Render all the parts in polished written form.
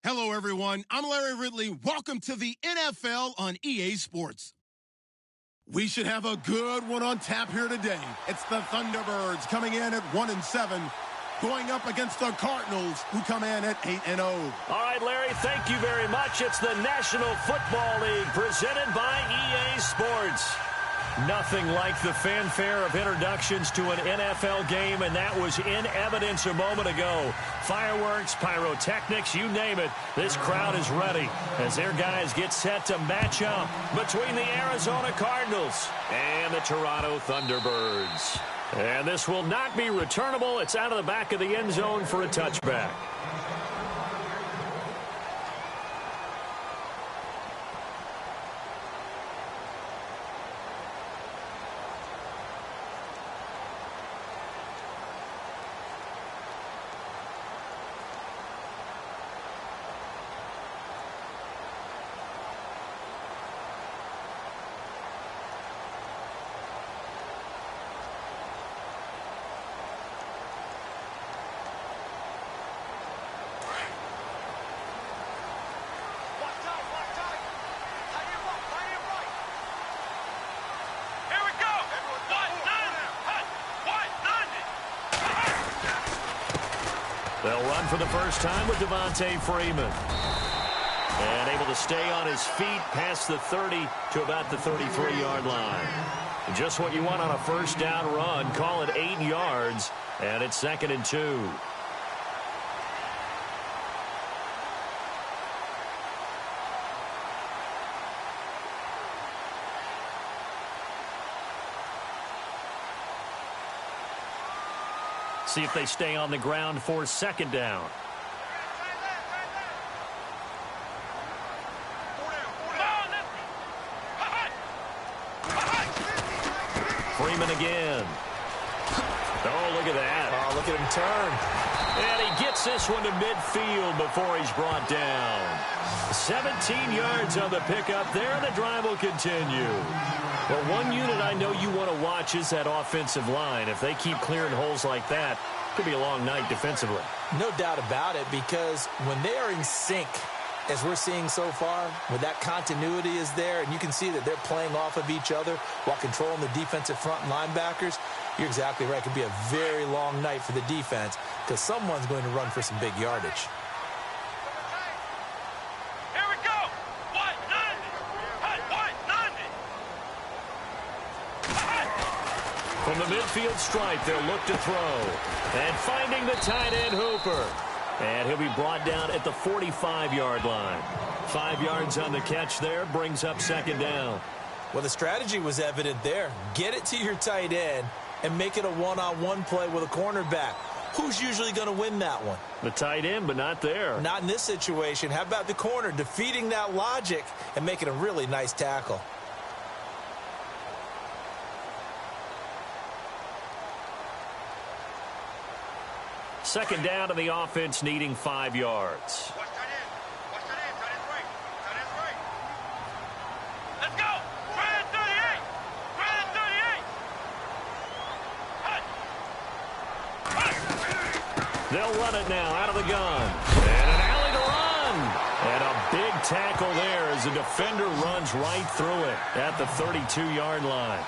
Hello, everyone. I'm Larry Ridley. Welcome to the NFL on EA Sports. We should have a good one on tap here today. It's the Thunderbirds coming in at 1-7, going up against the Cardinals, who come in at 8-0. All right, Larry, thank you very much. It's the National Football League presented by EA Sports. Nothing like the fanfare of introductions to an NFL game, and that was in evidence a moment ago. Fireworks, pyrotechnics, you name it. This crowd is ready as their guys get set to match up between the Arizona Cardinals and the Toronto Thunderbirds. And this will not be returnable. It's out of the back of the end zone for a touchback. They'll run for the first time with Devontae Freeman. And able to stay on his feet past the 30 to about the 33-yard line. Just what you want on a first down run. Call it 8 yards, and it's 2nd and 2. See if they stay on the ground for 2nd down. Freeman again. Oh, look at that. Oh, look at him turn. And he gets this one to midfield before he's brought down. 17 yards on the pickup there. The drive will continue. Well, one unit I know you want to watch is that offensive line. If they keep clearing holes like that, it could be a long night defensively. No doubt about it, because when they are in sync, as we're seeing so far, when that continuity is there, and you can see that they're playing off of each other while controlling the defensive front linebackers, you're exactly right. It could be a very long night for the defense because someone's going to run for some big yardage. From the midfield stripe, they'll look to throw. And finding the tight end, Hooper. And he'll be brought down at the 45-yard line. 5 yards on the catch there, brings up 2nd down. Well, the strategy was evident there. Get it to your tight end and make it a one-on-one play with a cornerback. Who's usually going to win that one? The tight end, but not there. Not in this situation. How about the corner defeating that logic and making a really nice tackle? Second down to the offense, needing 5 yards. Watch tight end. Watch tight end. Tight end's right. Tight end's right. Let's go. Tight end 38. Tight end 38. They'll run it now out of the gun. And an alley to run. And a big tackle there as the defender runs right through it at the 32-yard line.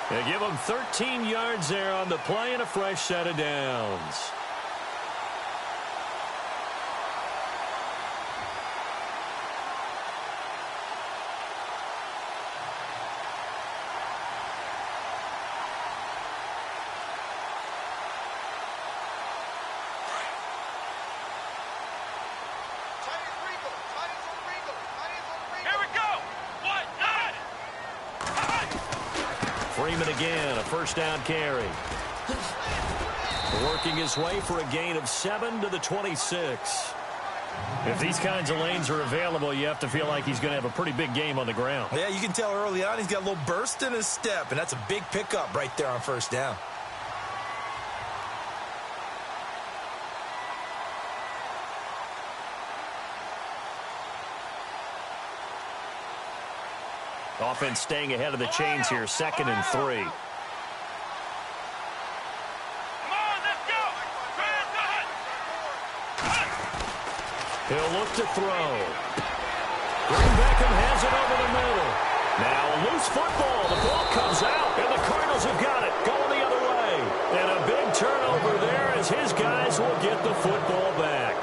They give them 13 yards there on the play and a fresh set of downs. Freeman again, a first down carry. Working his way for a gain of 7 to the 26. If these kinds of lanes are available, you have to feel like he's going to have a pretty big game on the ground. Yeah, you can tell early on he's got a little burst in his step, and that's a big pickup right there on first down. Offense staying ahead of the chains here, 2nd and 3. He'll look to throw. Green Beckham has it over the middle. Now a loose football. The ball comes out, and the Cardinals have got it. Going the other way. And a big turnover there as his guys will get the football back.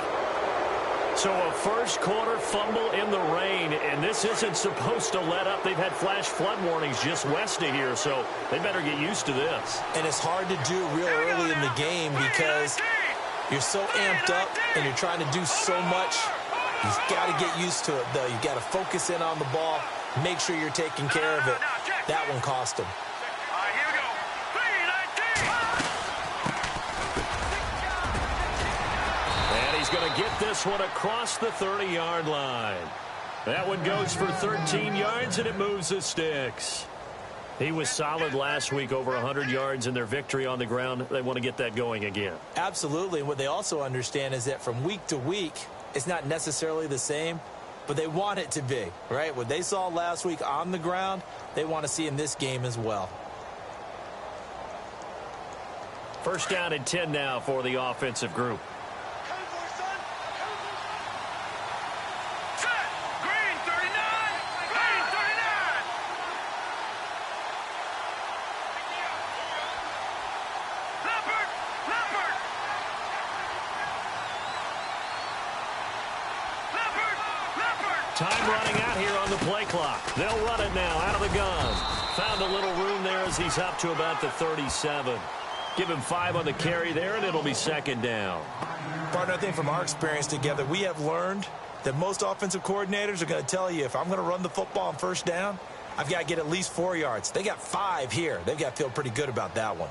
So a first quarter fumble in the rain, and this isn't supposed to let up. They've had flash flood warnings just west of here, so they better get used to this. And it's hard to do real early in the game because you're so amped up and you're trying to do so much. You've got to get used to it, though. You've got to focus in on the ball, make sure you're taking care of it. That one cost him. Here we go. 3-19. And he's going to get this one across the 30-yard line. That one goes for 13 yards, and it moves the sticks. He was solid last week, over 100 yards in their victory on the ground. They want to get that going again. Absolutely. And what they also understand is that from week to week, it's not necessarily the same, but they want it to be, right? What they saw last week on the ground, they want to see in this game as well. First down and 10 now for the offensive group. Green 39. Green 39. Leopard. Leopard. Leopard. Leopard. Time running out here on the play clock. They'll run it now out of the gun. Found a little room there as he's up to about the 37. Give him 5 on the carry there, and it'll be second down. Partner, I think from our experience together, we have learned that most offensive coordinators are going to tell you, if I'm going to run the football on first down, I've got to get at least 4 yards. They got 5 here. They've got to feel pretty good about that one.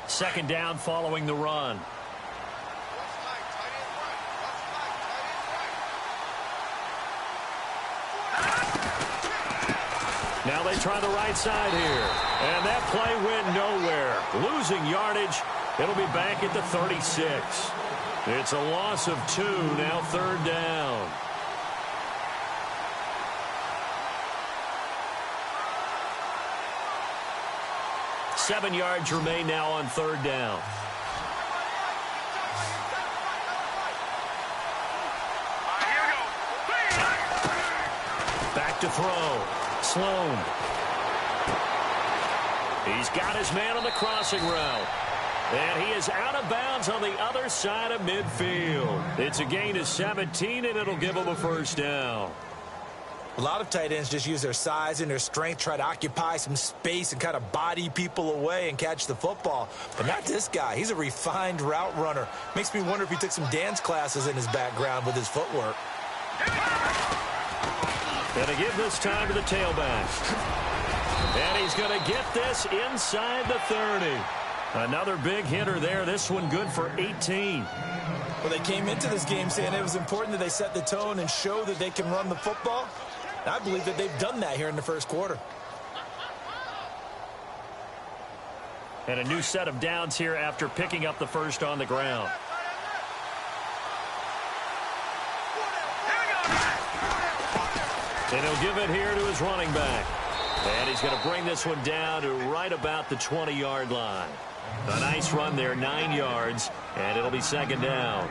Second down following the run. Now they try the right side here. And that play went nowhere. Losing yardage. It'll be back at the 36. It's a loss of 2, now third down. Seven yards remain now on third down. Here we go. Back to throw. Sloan. He's got his man on the crossing route. And he is out of bounds on the other side of midfield. It's a gain of 17, and it'll give him a first down. A lot of tight ends just use their size and their strength, try to occupy some space and kind of body people away and catch the football. But not this guy. He's a refined route runner. Makes me wonder if he took some dance classes in his background with his footwork. Going to give this time to the tailback. And he's going to get this inside the 30. Another big hitter there. This one good for 18. Well, they came into this game saying it was important that they set the tone and show that they can run the football. I believe that they've done that here in the first quarter. And a new set of downs here after picking up the first on the ground. And he'll give it here to his running back. And he's going to bring this one down to right about the 20-yard line. A nice run there, 9 yards, and it'll be second down.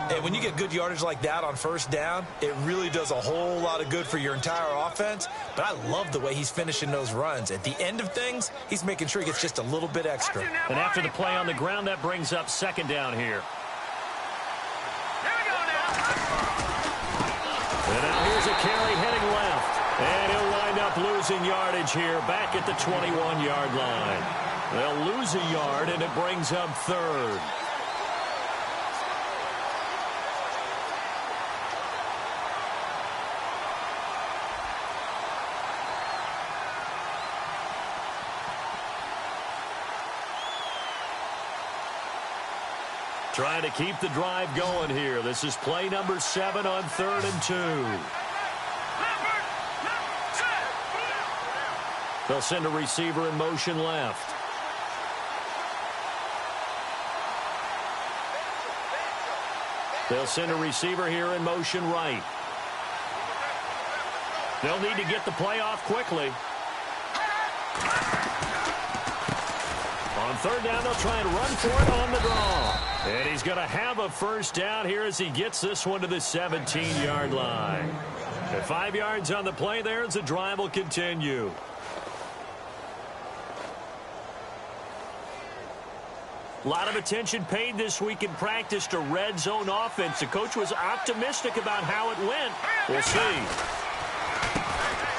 And when you get good yardage like that on first down, it really does a whole lot of good for your entire offense. But I love the way he's finishing those runs. At the end of things, he's making sure he gets just a little bit extra. And after the play on the ground, that brings up second down here. And now here's a carry heading left. And he'll wind up losing yardage here back at the 21-yard line. They'll lose a yard, and it brings up third. Trying to keep the drive going here. This is play number 7 on 3rd and 2. They'll send a receiver in motion left. They'll send a receiver here in motion right. They'll need to get the play off quickly. On third down, they'll try and run for it on the draw. And he's going to have a first down here as he gets this one to the 17-yard line. At 5 yards on the play there as the drive will continue. A lot of attention paid this week in practice to red zone offense. The coach was optimistic about how it went. We'll see.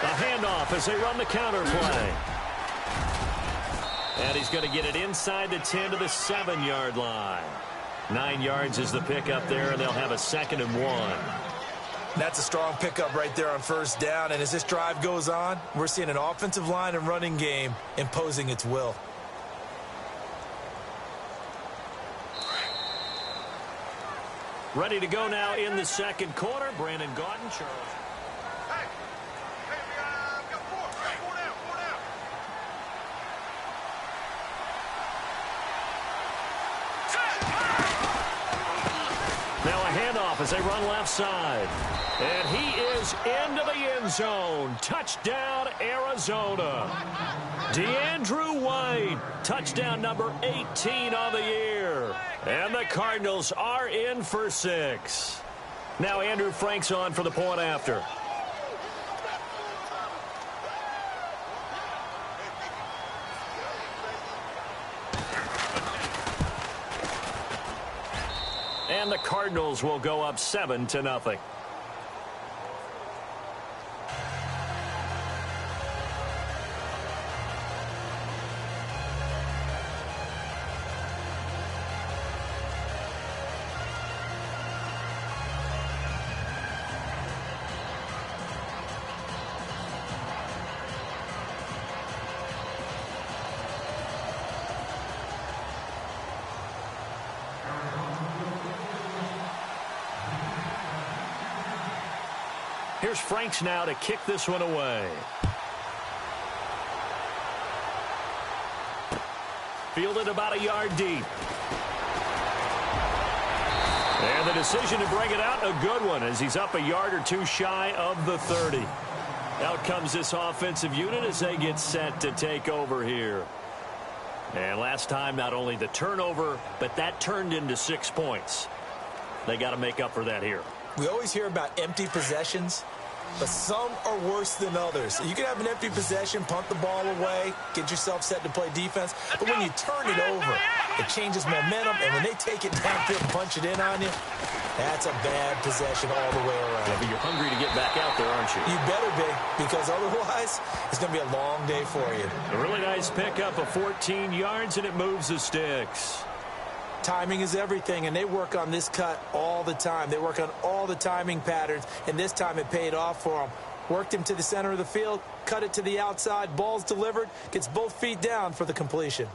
A handoff as they run the counter play. And he's going to get it inside the 10 to the 7-yard line. 9 yards is the pickup there, and they'll have a 2nd and 1. That's a strong pickup right there on first down. And as this drive goes on, we're seeing an offensive line and running game imposing its will. Ready to go now in the second quarter. Brandon Gaudin, Charles. Hey, we got four. Four down. Now a handoff as they run left side. And he is into the end zone. Touchdown, Arizona. DeAndrew White, touchdown number 18 on the year. And the Cardinals are in for 6. Now Andrew Frank's on for the point after. And the Cardinals will go up 7-0. Here's Franks now to kick this one away. Fielded about a yard deep. And the decision to bring it out, a good one, as he's up a yard or two shy of the 30. Out comes this offensive unit as they get set to take over here. And last time, not only the turnover, but that turned into 6 points. They got to make up for that here. We always hear about empty possessions, but some are worse than others. You can have an empty possession, punt the ball away, get yourself set to play defense, but when you turn it over, it changes momentum, and when they take it downfield and punch it in on you, that's a bad possession all the way around. Yeah, but you're hungry to get back out there, aren't you? You better be, because otherwise, it's going to be a long day for you. A really nice pickup of 14 yards, and it moves the sticks. Timing is everything, and they work on this cut all the time. They work on all the timing patterns, and this time it paid off for them. Worked him to the center of the field, cut it to the outside, ball's delivered, gets both feet down for the completion.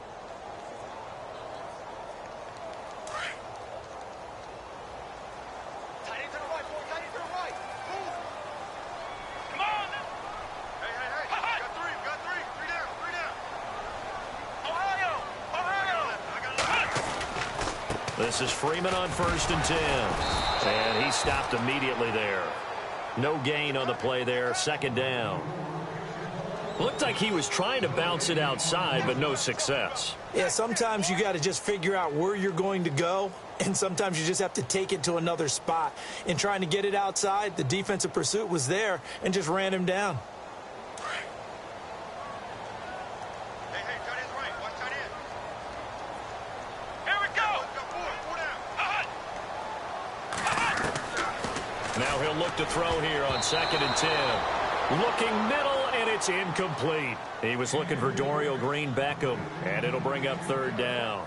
This is Freeman on 1st and 10. And he stopped immediately there. No gain on the play there. 2nd down. Looked like he was trying to bounce it outside, but no success. Yeah, sometimes you got to just figure out where you're going to go, and sometimes you just have to take it to another spot. In trying to get it outside, the defensive pursuit was there and just ran him down. Now he'll look to throw here on 2nd and 10. Looking middle, and it's incomplete. He was looking for Dorial Green-Beckham, and it'll bring up 3rd down.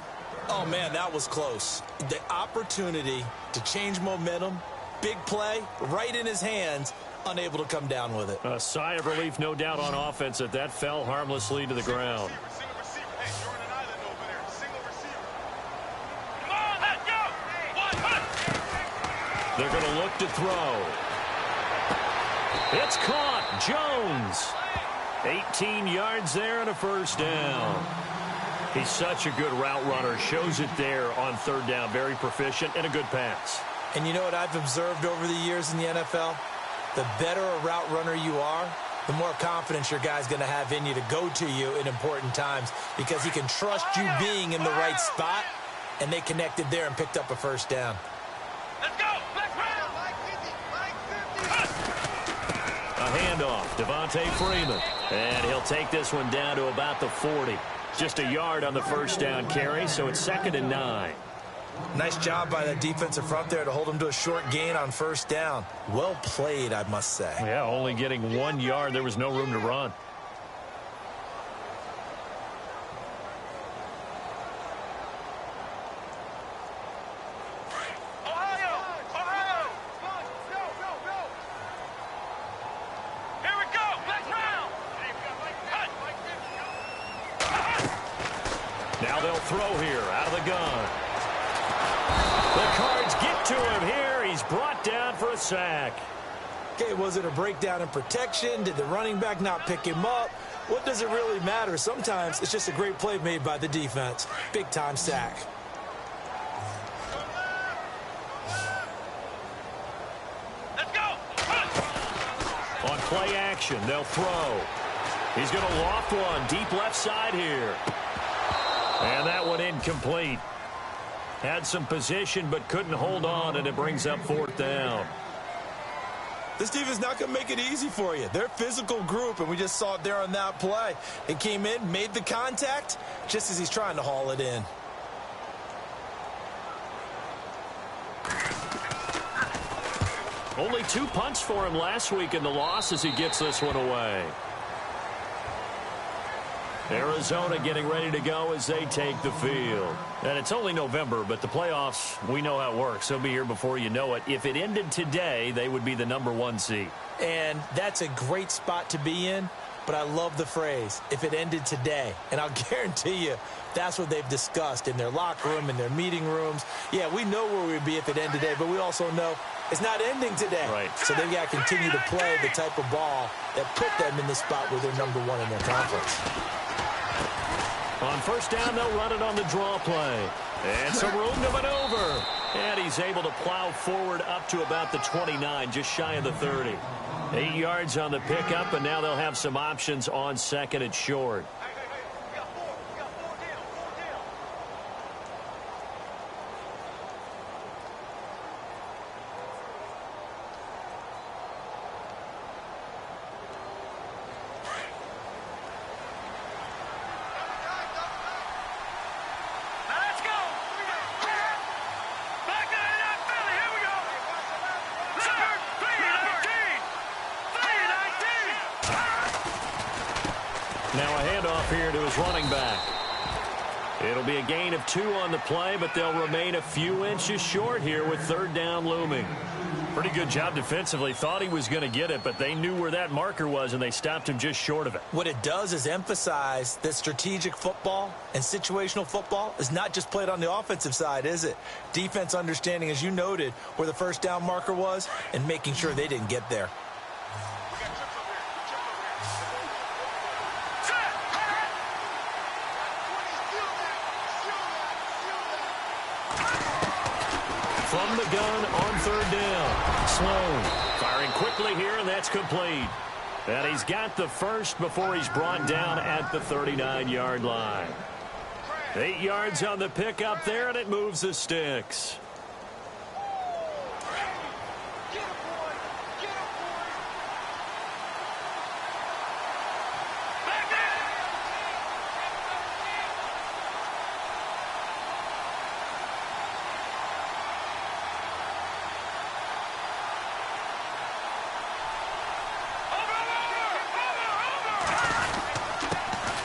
Oh, man, that was close. The opportunity to change momentum, big play, right in his hands, unable to come down with it. A sigh of relief, no doubt, on offense that that fell harmlessly to the ground. They're going to look to throw. It's caught. Jones. 18 yards there and a 1st down. He's such a good route runner. Shows it there on 3rd down. Very proficient and a good pass. And you know what I've observed over the years in the NFL? The better a route runner you are, the more confidence your guy's going to have in you to go to you in important times because he can trust you being in the right spot, and they connected there and picked up a first down. Let's go! A handoff, Devontae Freeman. And he'll take this one down to about the 40. Just a yard on the first down carry, so it's 2nd and 9. Nice job by the defensive front there to hold him to a short gain on first down. Well played, I must say. Yeah, only getting 1 yard. There was no room to run. Now they'll throw here out of the gun. The Cards get to him here. He's brought down for a sack. Okay, was it a breakdown in protection? Did the running back not pick him up? What does it really matter? Sometimes it's just a great play made by the defense. Big-time sack. Let's go! On play action, they'll throw. He's going to loft one deep left side here. And that one incomplete. Had some position but couldn't hold on, and it brings up 4th down. This defense is not going to make it easy for you. They're a physical group, and we just saw it there on that play. It came in, made the contact, just as he's trying to haul it in. Only 2 punts for him last week in the loss as he gets this one away. Arizona getting ready to go as they take the field. And it's only November, but the playoffs, we know how it works. They'll be here before you know it. If it ended today, they would be the #1 seed. And that's a great spot to be in, but I love the phrase, if it ended today. And I'll guarantee you, that's what they've discussed in their locker room, in their meeting rooms. Yeah, we know where we'd be if it ended today, but we also know it's not ending today. Right. So they've got to continue to play the type of ball that put them in the spot where they're #1 in their conference. On first down, they'll run it on the draw play. And some room to maneuver. And he's able to plow forward up to about the 29, just shy of the 30. 8 yards on the pickup, and now they'll have some options on 2nd and short. Now a handoff here to his running back. It'll be a gain of 2 on the play, but they'll remain a few inches short here with 3rd down looming. Pretty good job defensively. Thought he was going to get it, but they knew where that marker was, and they stopped him just short of it. What it does is emphasize that strategic football and situational football is not just played on the offensive side, is it? Defense understanding, as you noted, where the first down marker was and making sure they didn't get there. From the gun on 3rd down. Sloan firing quickly here, and that's complete. And he's got the first before he's brought down at the 39-yard line. 8 yards on the pickup there, and it moves the sticks.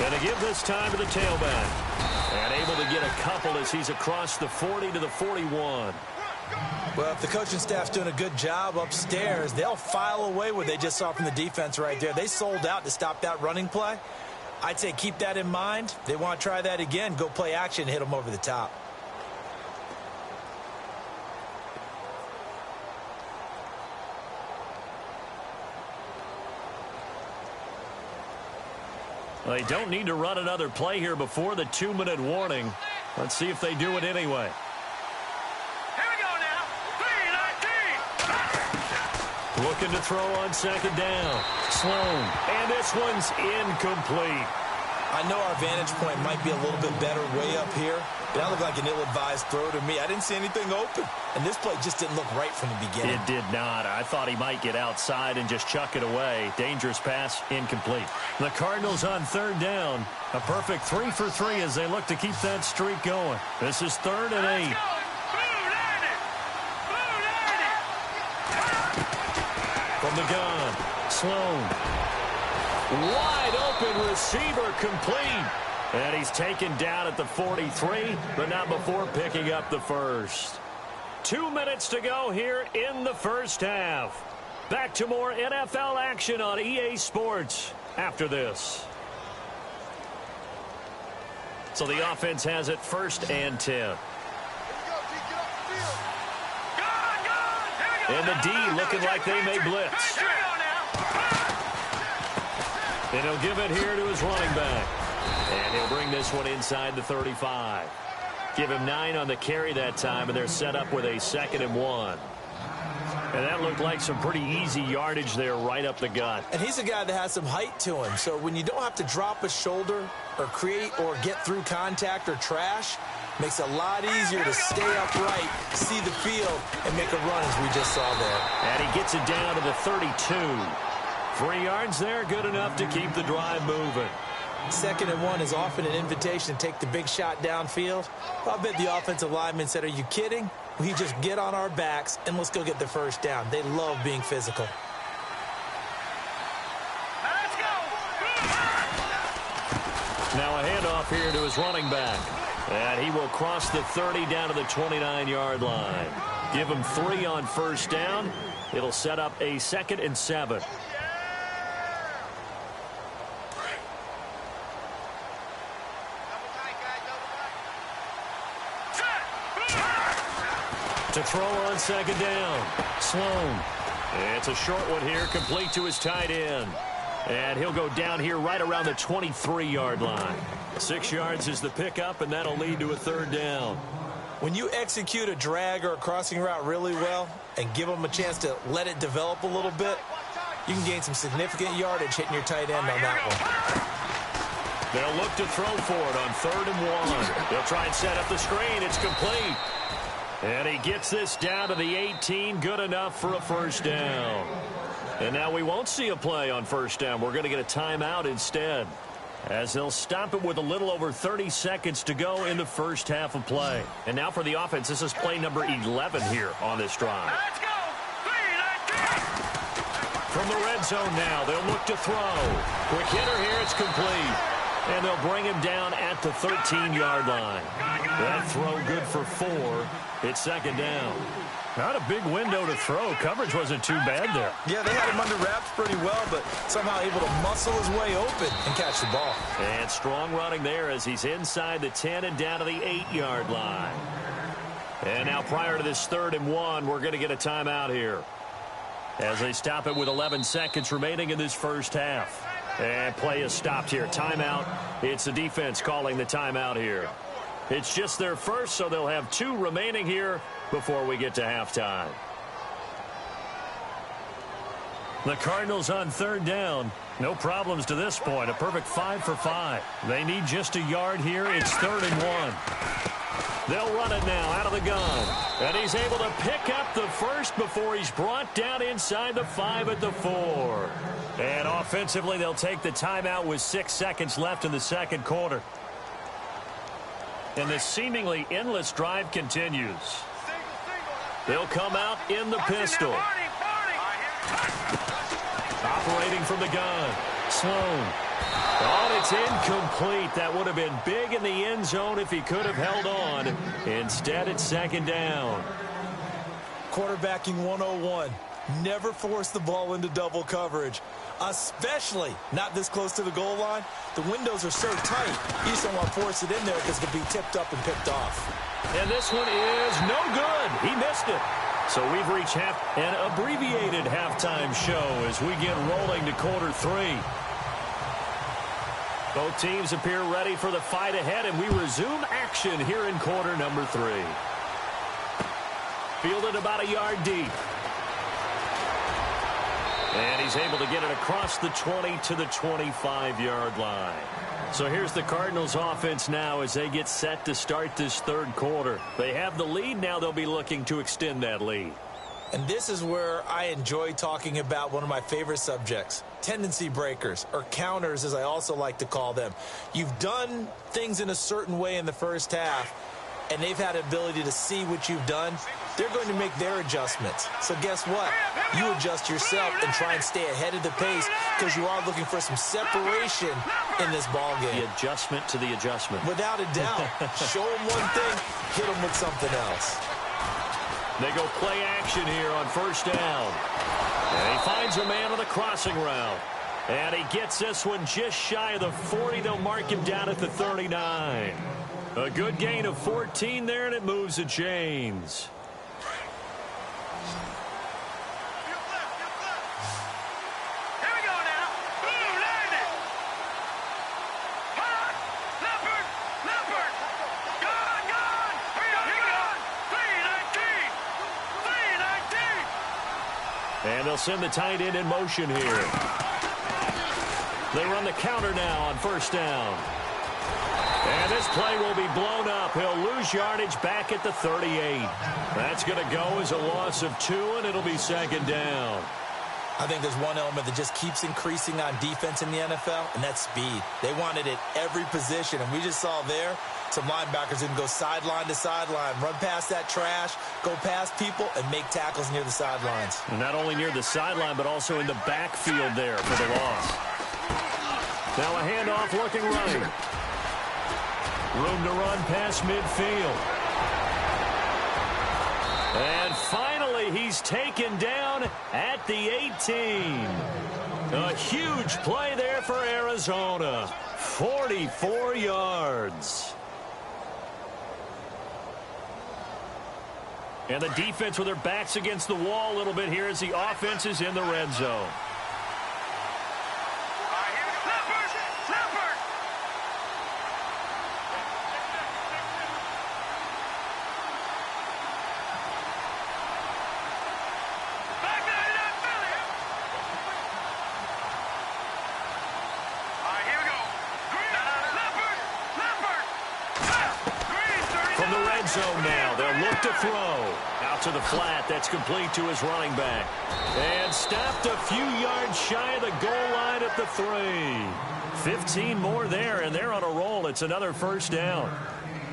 And to give this time to the tailback. And able to get a couple as he's across the 40 to the 41. Well, if the coaching staff's doing a good job upstairs, they'll file away what they just saw from the defense right there. They sold out to stop that running play. I'd say keep that in mind. They want to try that again. Go play action and hit them over the top. They don't need to run another play here before the 2-minute warning. Let's see if they do it anyway. Here we go now. 3-19. Looking to throw on second down. Sloan. And this one's incomplete. I know our vantage point might be a little bit better way up here, but that looked like an ill-advised throw to me. I didn't see anything open, and this play just didn't look right from the beginning. It did not. I thought he might get outside and just chuck it away. Dangerous pass, incomplete. The Cardinals on third down. A perfect 3 for 3 as they look to keep that streak going. This is 3rd and 8. From the gun, Sloan. Wide open receiver complete. And he's taken down at the 43, but not before picking up the first. 2 minutes to go here in the first half. Back to more NFL action on EA Sports after this. So the offense has it 1st and 10. And the D looking like they may blitz. And he'll give it here to his running back. And he'll bring this one inside the 35. Give him 9 on the carry that time, and they're set up with a 2nd and 1. And that looked like some pretty easy yardage there right up the gut. And he's a guy that has some height to him. So when you don't have to drop a shoulder or create or get through contact or trash, makes it a lot easier to stay upright, see the field, and make a run as we just saw there. And he gets it down to the 32. 3 yards there, good enough to keep the drive moving. 2nd and 1 is often an invitation to take the big shot downfield. I bet the offensive lineman said, are you kidding? We just get on our backs and let's go get the first down. They love being physical. Let's go! Now a handoff here to his running back. And he will cross the 30 down to the 29-yard line. Give him 3 on first down. It'll set up a 2nd and 7. To throw on second down. Sloan. It's a short one here, complete to his tight end. And he'll go down here right around the 23-yard line. 6 yards is the pickup, and that'll lead to a 3rd down. When you execute a drag or a crossing route really well and give them a chance to let it develop a little bit, you can gain some significant yardage hitting your tight end on that one. They'll look to throw for it on 3rd and 1. They'll try and set up the screen. It's complete. And he gets this down to the 18, good enough for a first down. And now we won't see a play on first down. We're going to get a timeout instead, as they'll stop it with a little over 30 seconds to go in the first half of play. And now for the offense, this is play number 11 here on this drive. Let's go! 3, let's go! From the red zone now, they'll look to throw. Quick hitter here, it's complete. And they'll bring him down at the 13-yard line. That throw good for 4. It's 2nd down. Not a big window to throw. Coverage wasn't too bad there. Yeah, they had him under wraps pretty well, but somehow able to muscle his way open and catch the ball. And strong running there as he's inside the 10 and down to the 8-yard line. And now prior to this 3rd and 1, we're going to get a timeout here, as they stop it with 11 seconds remaining in this first half. And play is stopped here. Timeout. It's the defense calling the timeout here. It's just their first, so they'll have 2 remaining here before we get to halftime. The Cardinals on 3rd down. No problems to this point. A perfect 5 for 5. They need just a yard here. It's 3rd and 1. They'll run it now out of the gun. And he's able to pick up the first before he's brought down inside the 5 at the 4. And offensively, they'll take the timeout with 6 seconds left in the second quarter. And this seemingly endless drive continues. They'll come out in the pistol. Operating from the gun. Sloan. Oh, it's incomplete. That would have been big in the end zone if he could have held on. Instead, it's 2nd down. Quarterbacking 101. Never force the ball into double coverage, especially not this close to the goal line. The windows are so tight, you just don't want to force it in there because it could be tipped up and picked off. And this one is no good. He missed it. So we've reached an abbreviated halftime show as we get rolling to quarter 3. Both teams appear ready for the fight ahead, and we resume action here in quarter number 3. Fielded about a yard deep. And he's able to get it across the 20 to the 25-yard line. So here's the Cardinals offense now as they get set to start this third quarter. They have the lead. Now they'll be looking to extend that lead. And this is where I enjoy talking about one of my favorite subjects, tendency breakers, or counters as I also like to call them. You've done things in a certain way in the first half, and they've had the ability to see what you've done. They're going to make their adjustments. So guess what? You adjust yourself and try and stay ahead of the pace because you are looking for some separation in this ball game. The adjustment to the adjustment. Without a doubt. Show them one thing, hit them with something else. They go play action here on first down. And he finds a man on the crossing route. And he gets this one just shy of the 40. They'll mark him down at the 39. A good gain of 14 there, and it moves the chains. And they'll send the tight end in motion here. They run the counter now on first down. And this play will be blown up. He'll lose yardage back at the 38. That's going to go as a loss of 2, and it'll be second down. I think there's one element that just keeps increasing on defense in the NFL, and that's speed. They want it at every position, and we just saw there some linebackers who can go sideline to sideline, run past that trash, go past people, and make tackles near the sidelines. And not only near the sideline, but also in the backfield there for the loss. Now a handoff looking right. Room to run past midfield. And finally, he's taken down at the 18. A huge play there for Arizona. 44 yards. And the defense with their backs against the wall a little bit here as the offense is in the red zone. Zone now. They'll look to throw. Out to the flat. That's complete to his running back. And stopped a few yards shy of the goal line at the 3. 15 more there, and they're on a roll. It's another first down.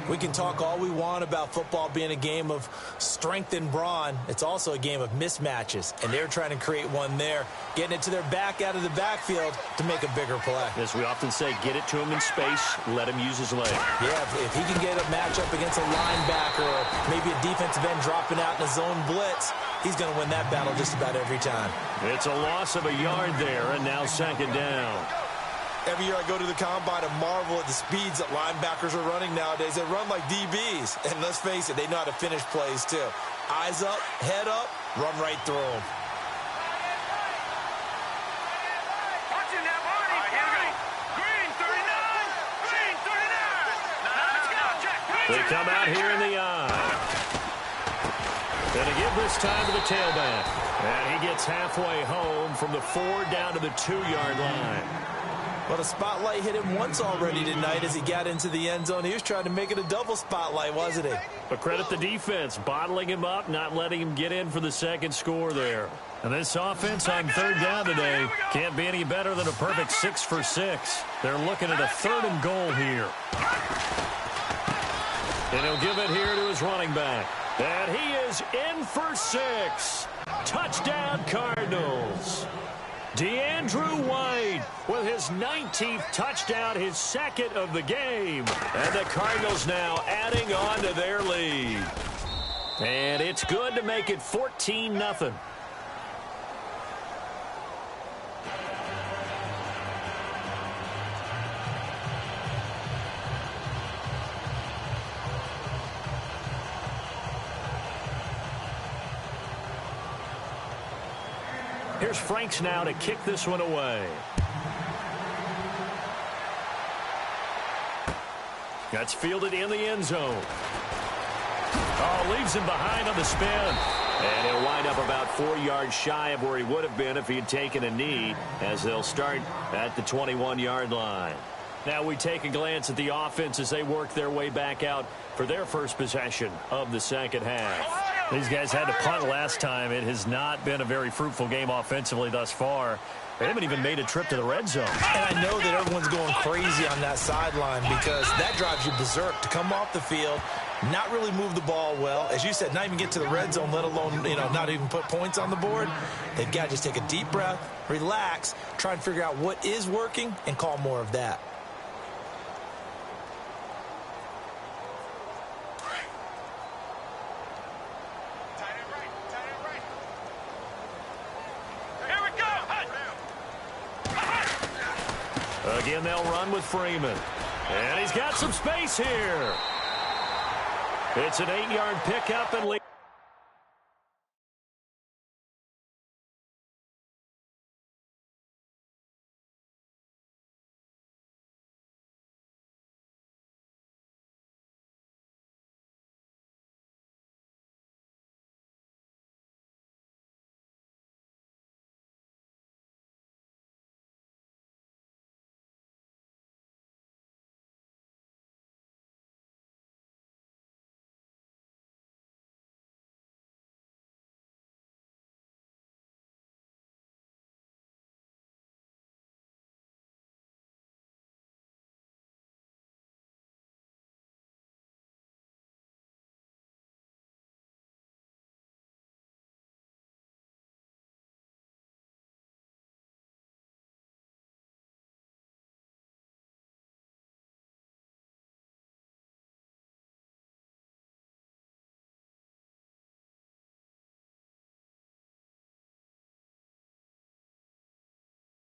We can talk all we want about football being a game of strength and brawn. It's also a game of mismatches, and they're trying to create one there, getting it to their back out of the backfield to make a bigger play. As we often say, get it to him in space, let him use his leg. Yeah, if he can get a matchup against a linebacker or maybe a defensive end dropping out in a zone blitz, he's going to win that battle just about every time. It's a loss of a yard there, and now second down. Every year I go to the combine and marvel at the speeds that linebackers are running nowadays. They run like DBs. And let's face it, they know how to finish plays too. Eyes up, head up, run right through them. Watching that body. All right, here we go. Green 39. Green 39. Let's go, Jack. They come out here in the eye. Going to give this time to the tailback. And he gets halfway home from the 4 down to the 2-yard line. Well, the spotlight hit him once already tonight as he got into the end zone. He was trying to make it a double spotlight, wasn't he? But credit the defense, bottling him up, not letting him get in for the second score there. And this offense on third down today can't be any better than a perfect 6 for 6. They're looking at a 3rd and goal here. And he'll give it here to his running back. And he is in for 6. Touchdown, Cardinals. DeAndrew White with his 19th touchdown, his 2nd of the game. And the Cardinals now adding on to their lead. And it's good to make it 14-0. Here's Franks now to kick this one away. That's fielded in the end zone. Oh, leaves him behind on the spin. And he'll wind up about 4 yards shy of where he would have been if he had taken a knee, as they'll start at the 21-yard line. Now we take a glance at the offense as they work their way back out for their first possession of the second half. These guys had to punt last time. It has not been a very fruitful game offensively thus far. They haven't even made a trip to the red zone. And I know that everyone's going crazy on that sideline because that drives you berserk to come off the field, not really move the ball well. As you said, not even get to the red zone, let alone, not even put points on the board. They've got to just take a deep breath, relax, try and figure out what is working, and call more of that. Again, they'll run with Freeman. And he's got some space here. It's an 8-yard pickup and lead.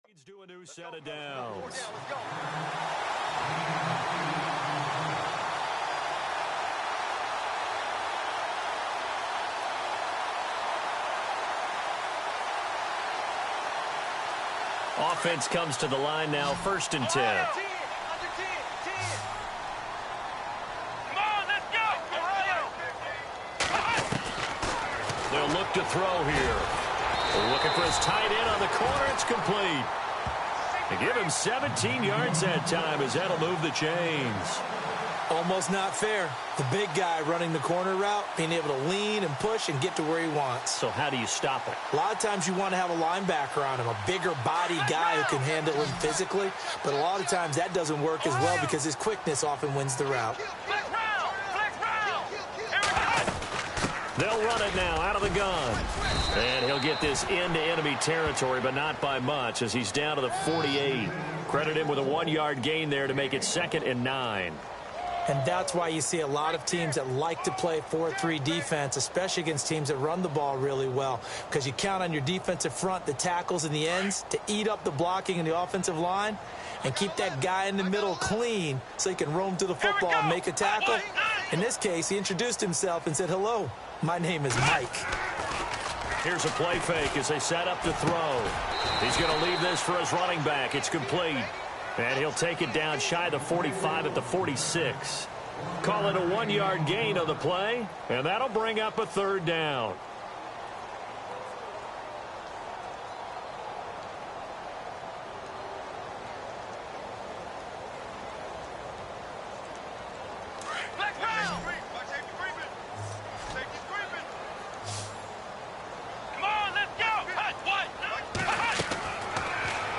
Leads to a new set of downs. Offense comes to the line now, 1st and 10. They'll look to throw here. Looking for his tight end on the corner. It's complete. They give him 17 yards that time as that'll move the chains. Almost not fair. The big guy running the corner route, being able to lean and push and get to where he wants. So how do you stop it? A lot of times you want to have a linebacker on him, a bigger body guy who can handle him physically. But a lot of times that doesn't work as well because his quickness often wins the route. They'll run it now out of the gun. And he'll get this into enemy territory, but not by much as he's down to the 48. Credit him with a 1-yard gain there to make it 2nd and 9. And that's why you see a lot of teams that like to play 4-3 defense, especially against teams that run the ball really well, because you count on your defensive front, the tackles and the ends, to eat up the blocking in the offensive line and keep that guy in the middle clean so he can roam to the football and make a tackle. In this case, he introduced himself and said, "Hello, my name is Mike." Here's a play fake as they set up to throw. He's going to leave this for his running back. It's complete. And he'll take it down shy of the 45 at the 46. Call it a 1-yard gain on the play, and that'll bring up a 3rd down.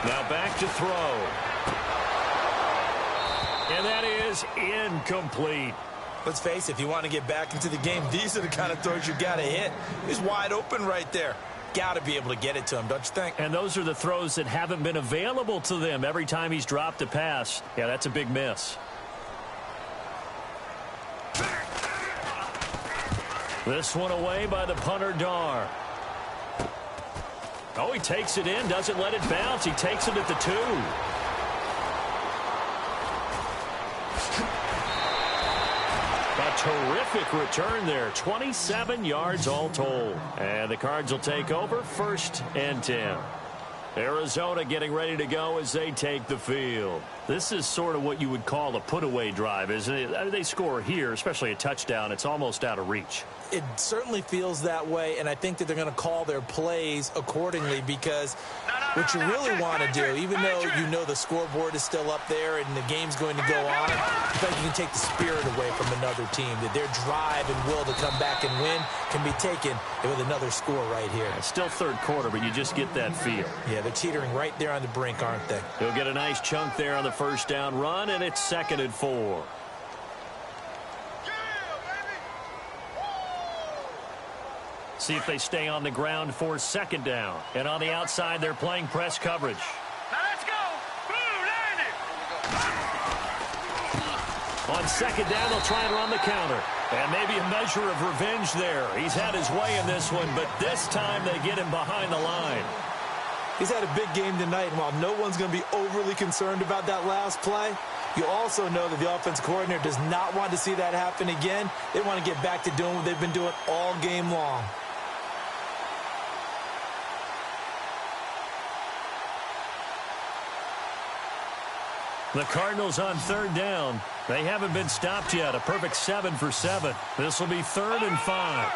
Now back to throw. And that is incomplete. Let's face it, if you want to get back into the game, these are the kind of throws you got to hit. He's wide open right there. Got to be able to get it to him, don't you think? And those are the throws that haven't been available to them every time he's dropped a pass. Yeah, that's a big miss. This one away by the punter, Dar. Oh, he takes it in, doesn't let it bounce. He takes it at the 2. A terrific return there. 27 yards all told. And the Cards will take over, 1st and 10. Arizona getting ready to go as they take the field. This is sort of what you would call a put-away drive, isn't it? I mean, they score here, especially a touchdown. It's almost out of reach. It certainly feels that way, and I think that they're going to call their plays accordingly because what you really want to do, even though you know the scoreboard is still up there and the game's going to go on, I think you can take the spirit away from another team, that their drive and will to come back and win can be taken with another score right here. It's still third quarter, but you just get that feel. Yeah, they're teetering right there on the brink, aren't they? He'll get a nice chunk there on the first down run, and it's 2nd and 4. See if they stay on the ground for 2nd down. And on the outside, they're playing press coverage. Now let's go. Blue, land it. On 2nd down, they'll try and run the counter. And maybe a measure of revenge there. He's had his way in this one, but this time they get him behind the line. He's had a big game tonight, and while no one's going to be overly concerned about that last play, you also know that the offense coordinator does not want to see that happen again. They want to get back to doing what they've been doing all game long. The Cardinals on 3rd down. They haven't been stopped yet. A perfect 7 for 7. This will be 3rd and 5.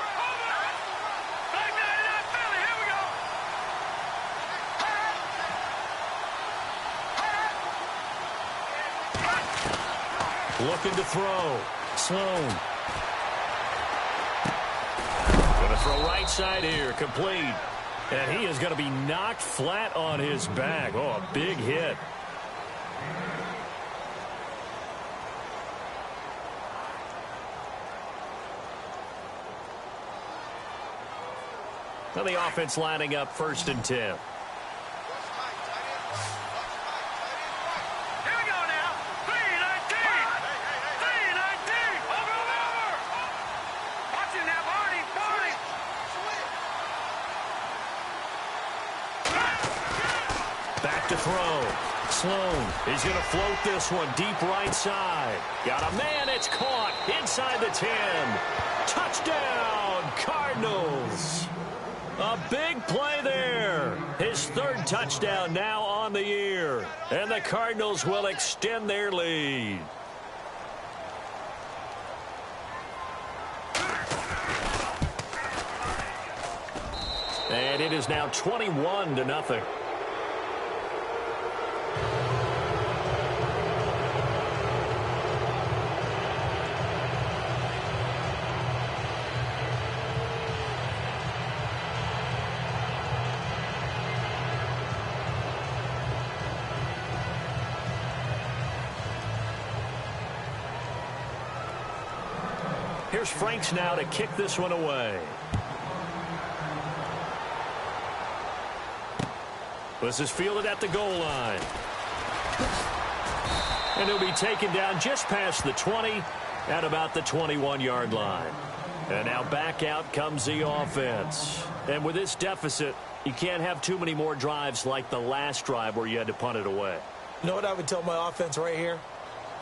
Looking to throw. Sloan. Going to throw right side here. Complete. And he is going to be knocked flat on his back. Oh, a big hit. Now the offense lining up 1st and 10. Here we go now. 3-19. 3-19. Over. Watch it now, Barney. Back to throw. Sloan. He's going to float this one deep right side. Got a man. It's caught inside the 10. Touchdown, Cardinals. A big play there. His 3rd touchdown now on the year. And the Cardinals will extend their lead. And it is now 21-0. Here's Franks now to kick this one away. This is fielded at the goal line. And he'll be taken down just past the 20 at about the 21-yard line. And now back out comes the offense. And with this deficit, you can't have too many more drives like the last drive where you had to punt it away. You know what I would tell my offense right here?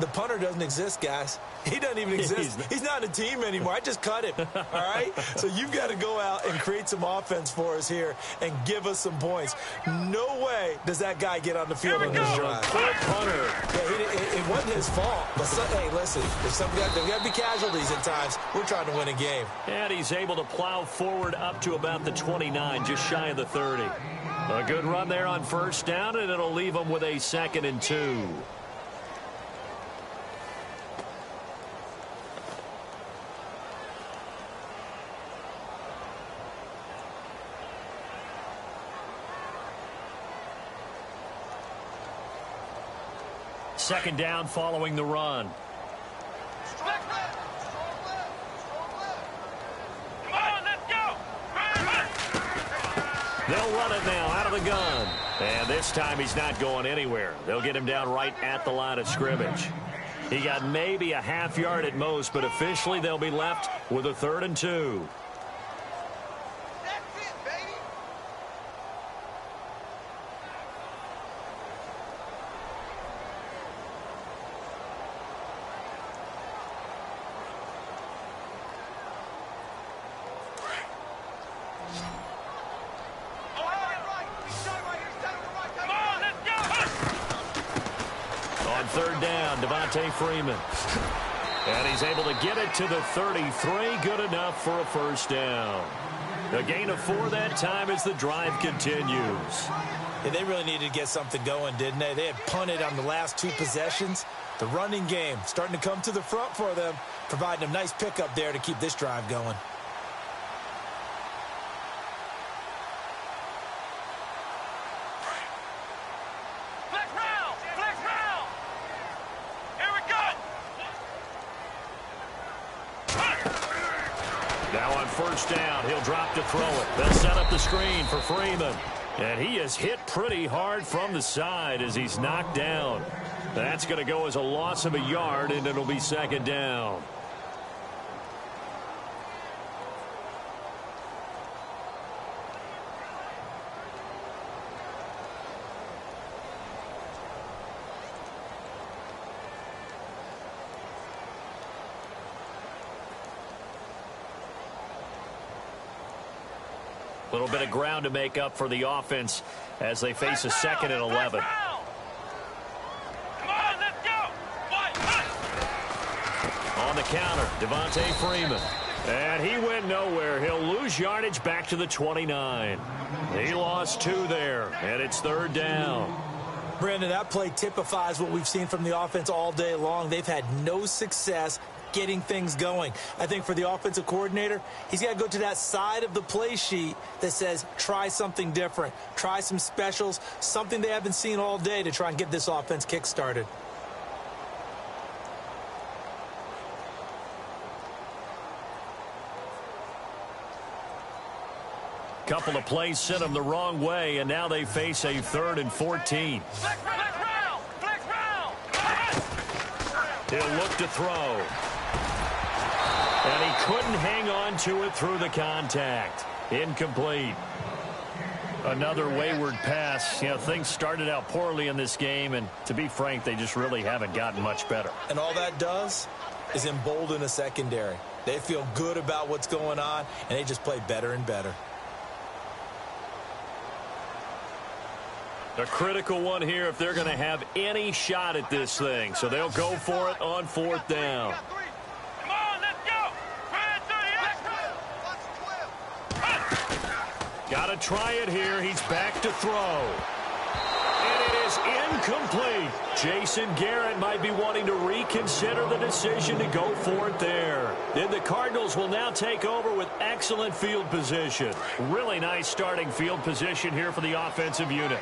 The punter doesn't exist, guys. He doesn't even exist. He's not a team anymore. I just cut him, all right? So you've got to go out and create some offense for us here and give us some points. No way does that guy get on the field on this drive. Punter. Yeah, it wasn't his fault. But, hey, listen, there's got to be casualties at times. We're trying to win a game. And he's able to plow forward up to about the 29, just shy of the 30. A good run there on 1st down, and it'll leave him with a 2nd and 2. Second down following the run. Come on, let's go. They'll run it now out of the gun. And this time he's not going anywhere. They'll get him down right at the line of scrimmage. He got maybe a half yard at most, but officially they'll be left with a 3rd and 2. That's it, baby. Oh, right. Right here. Settle. On third down, Devontae Freeman. And he's able to get it to the 33. Good enough for a first down. A gain of 4 that time as the drive continues. Yeah, they really needed to get something going, didn't they? They had punted on the last 2 possessions. The running game starting to come to the front for them, providing a nice pickup there to keep this drive going. Flex round! Flex round! Here we go! Now on first down, he'll drop to throw it. They'll set up the screen for Freeman. And he is hit pretty hard from the side as he's knocked down. That's going to go as a loss of a yard, and it'll be second down. A little bit of ground to make up for the offense as they face a second and 11. Come on, let's go! On the counter, Devontae Freeman. And he went nowhere. He'll lose yardage back to the 29. He lost 2 there, and it's third down. Brandon, that play typifies what we've seen from the offense all day long. They've had no success getting things going. I think for the offensive coordinator, he's got to go to that side of the play sheet that says try something different, try some specials, something they haven't seen all day to try and get this offense kick-started. Couple of plays sent them the wrong way, and now they face a 3rd and 14. Flex round! Flex round! He'll look to throw. And he couldn't hang on to it through the contact. Incomplete. Another wayward pass. You know, things started out poorly in this game, and to be frank, they just really haven't gotten much better. And all that does is embolden a secondary. They feel good about what's going on, and they just play better and better. A critical one here if they're going to have any shot at this thing. So they'll go for it on 4th down. Come on, let's go! Got to try it here. He's back to throw. And it is incomplete. Jason Garrett might be wanting to reconsider the decision to go for it there. Then the Cardinals will now take over with excellent field position. Really nice starting field position here for the offensive unit.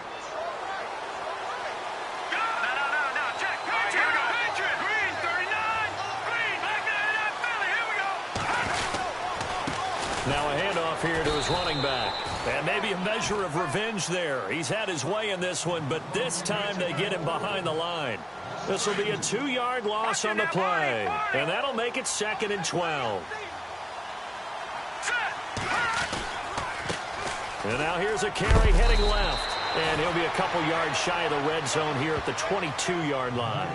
Now a handoff here to his running back. And maybe a measure of revenge there. He's had his way in this one, but this time they get him behind the line. This will be a 2-yard loss on the play. And that'll make it 2nd and 12. And now here's a carry heading left. And he'll be a couple yards shy of the red zone here at the 22-yard line.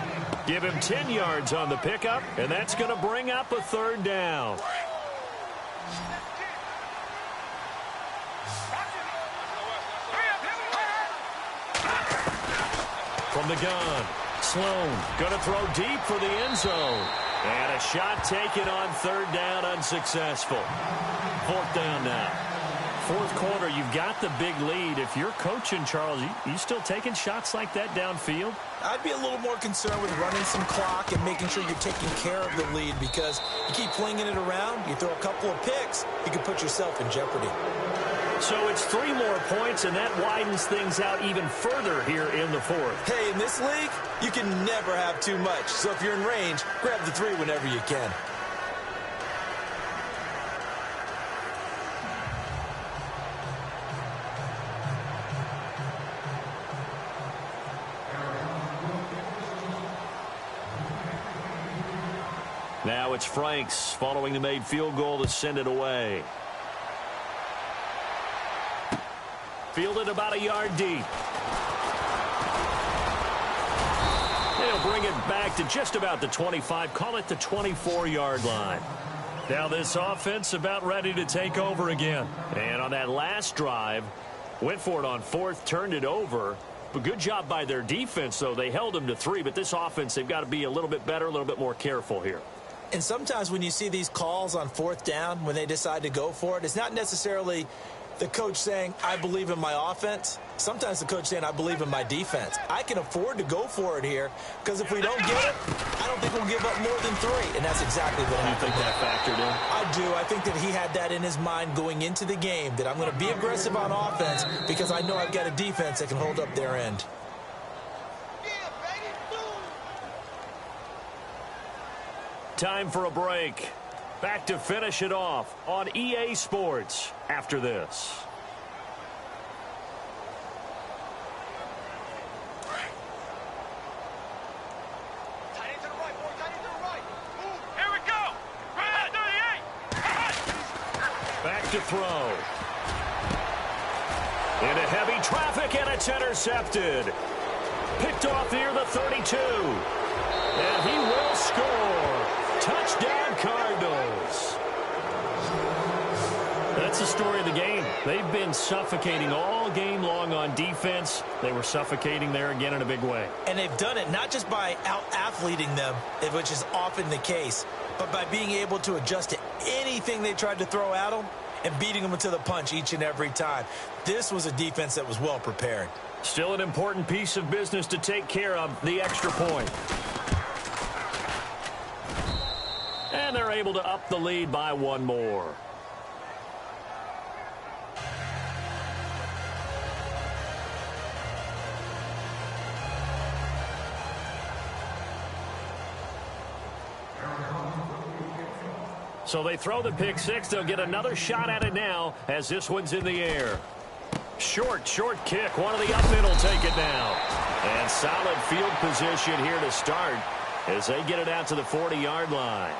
Give him 10 yards on the pickup, and that's going to bring up a 3rd down. From the gun, Sloan going to throw deep for the end zone. And a shot taken on 3rd down, unsuccessful. 4th down now. 4th quarter, you've got the big lead. If you're coaching, Charles, you still taking shots like that downfield? I'd be a little more concerned with running some clock and making sure you're taking care of the lead, because you keep flinging it around, you throw a couple of picks, you can put yourself in jeopardy. So it's 3 more points, and that widens things out even further here in the 4th. Hey, in this league, you can never have too much. So if you're in range, grab the 3 whenever you can. Now it's Franks following the made field goal to send it away. Fielded about a yard deep. They'll bring it back to just about the 25, call it the 24-yard line. Now this offense about ready to take over again. And on that last drive, went for it on 4th, turned it over, But good job by their defense, though. They held them to 3, but this offense, they've got to be a little bit better, a little bit more careful here. And sometimes when you see these calls on 4th down, when they decide to go for it, it's not necessarily the coach saying, I believe in my offense. Sometimes the coach saying, I believe in my defense. I can afford to go for it here because if we don't get it, I don't think we'll give up more than 3. And that's exactly what happened. You think that factored in? I do. I think that he had that in his mind going into the game, that I'm going to be aggressive on offense because I know I've got a defense that can hold up their end. Time for a break. Back to finish it off on EA Sports after this. Here we go. Right at 38. Back to throw. Into heavy traffic, and it's intercepted. Picked off near the 32. And he will score. Touchdown, Cardinals. That's the story of the game. They've been suffocating all game long on defense. They were suffocating there again in a big way. And they've done it not just by out-athleting them, which is often the case, but by being able to adjust to anything they tried to throw at them and beating them to the punch each and every time. This was a defense that was well prepared. Still an important piece of business to take care of, the extra point. And they're able to up the lead by 1 more. So they throw the pick 6. They'll get another shot at it now as this one's in the air. Short kick. One of the up men will take it now. And solid field position here to start as they get it out to the 40-yard line.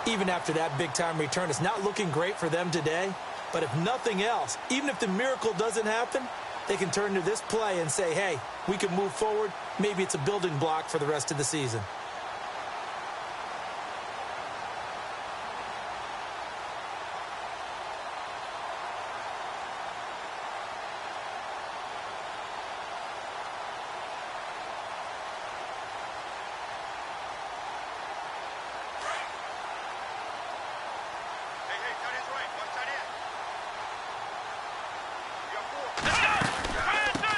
Even after that big-time return, it's not looking great for them today. But if nothing else, even if the miracle doesn't happen, they can turn to this play and say, hey, we can move forward. Maybe it's a building block for the rest of the season.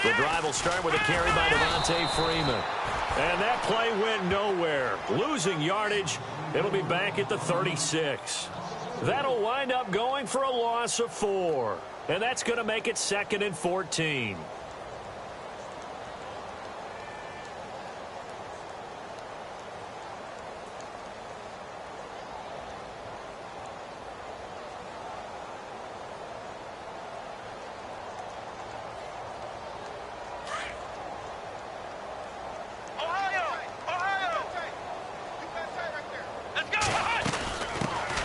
The drive will start with a carry by Devontae Freeman. And that play went nowhere. Losing yardage. It'll be back at the 36. That'll wind up going for a loss of 4. And that's going to make it 2nd and 14.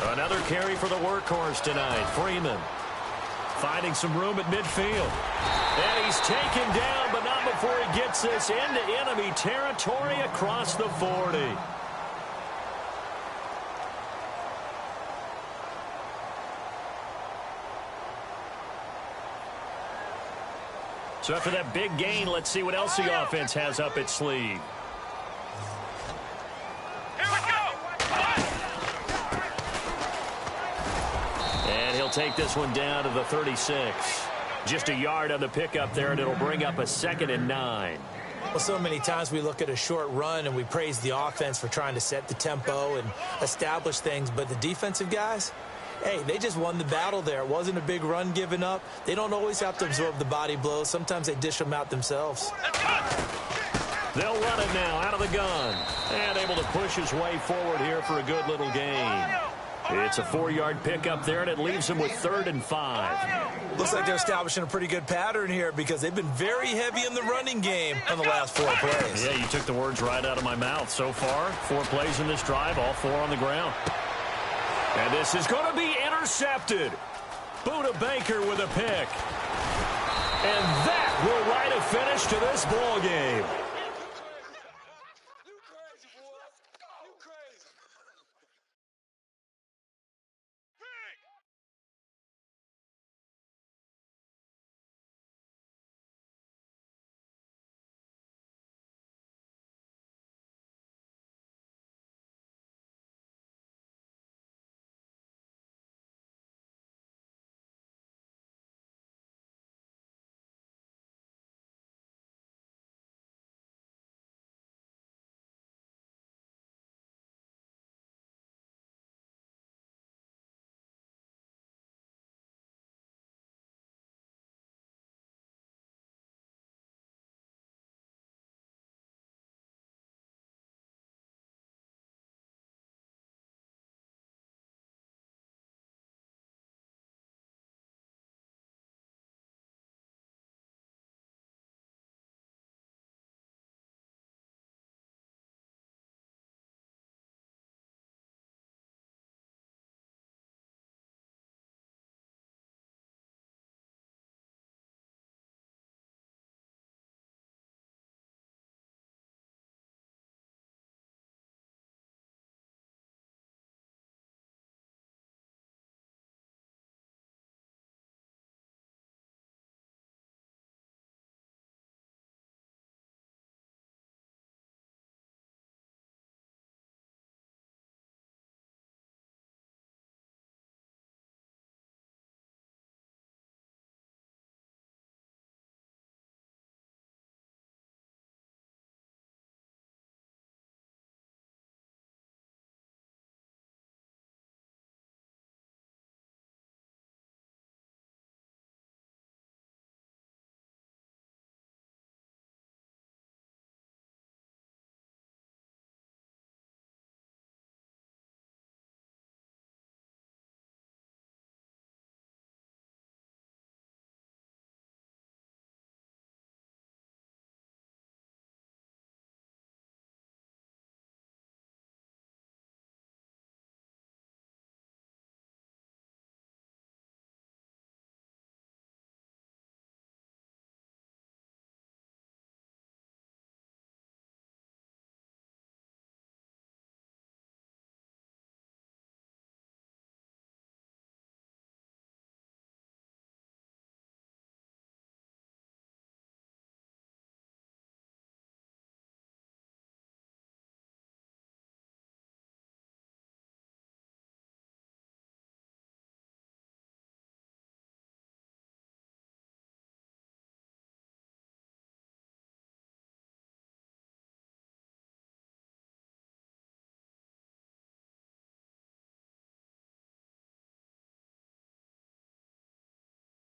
Another carry for the workhorse tonight. Freeman finding some room at midfield. And he's taken down, but not before he gets this into enemy territory across the 40. So after that big gain, let's see what else the offense has up its sleeve. Take this one down to the 36. Just a yard on the pickup there, and it'll bring up a 2nd and 9. Well, so many times we look at a short run and we praise the offense for trying to set the tempo and establish things, but the defensive guys, hey, they just won the battle there. It wasn't a big run given up. They don't always have to absorb the body blows. Sometimes they dish them out themselves. They'll run it now out of the gun. And able to push his way forward here for a good little gain. It's a 4-yard pickup there, and it leaves them with 3rd and 5. Looks like they're establishing a pretty good pattern here because they've been very heavy in the running game on the last 4 plays. Yeah, you took the words right out of my mouth. So far, 4 plays in this drive, all 4 on the ground. And this is going to be intercepted. Buda Baker with a pick. And that will write a finish to this ball game.